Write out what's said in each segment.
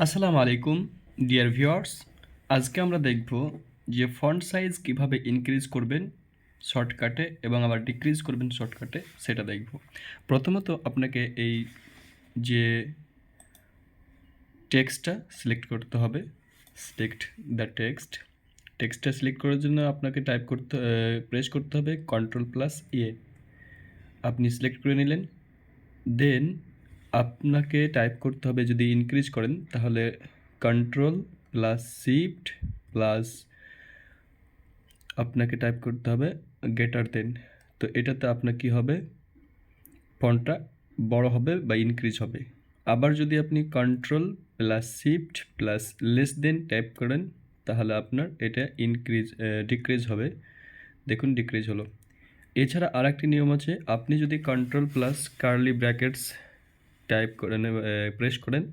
আসসালামু আলাইকুম dear viewers. আজকে আমরা দেখব যে ফন্ট সাইজ কিভাবে ইনক্রিজ করবেন শর্টকাটে এবং আবার ডিক্রিজ করবেন শর্টকাটে সেটা দেখব। প্রথমত আপনাকে এই যে টেক্সটটা সিলেক্ট করতে হবে। সিলেক্ট দ্য টেক্সটটা সিলেক্ট করার জন্য আপনাকে প্রেস করতে হবে Ctrl+A। আপনি সিলেক্ট করে নিলেন। দেন আপনাকে টাইপ করতে হবে, যদি ইনক্রিজ করেন তাহলে Ctrl+Shift+ আপনাকে টাইপ করতে হবে >10। তো এটাতে আপনার কি হবে, ফন্টটা বড় হবে বা ইনক্রিজ হবে। আবার যদি আপনি Ctrl+Shift+< টাইপ করেন তাহলে আপনার এটা ডিক্রিজ হবে। দেখুন ডিক্রিজ হলো। এছাড়া আরেকটি নিয়ম আছে, আপনি যদি Ctrl+curly brackets টাইপ করেন প্রেস করেন,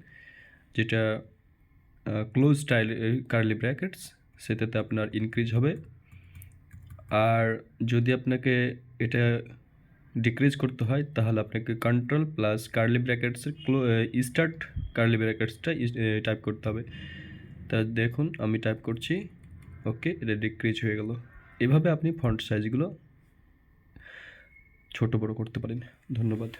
যেটা ক্লোজ স্টাইল কার্লি ব্র্যাকেটস, সেটাতে আপনার ইনক্রিজ হবে। আর যদি আপনাকে এটা ডিক্রিজ করতে হয় তাহলে আপনাকে Ctrl+curly brackets স্টার্ট কার্লি ব্র্যাকেটসটা টাইপ করতে হবে। তা দেখুন আমি টাইপ করছি, ওকে, এটা ডিক্রিজ হয়ে গেল। এভাবে আপনি ফন্ট সাইজগুলো ছোট বড় করতে পারেন। ধন্যবাদ।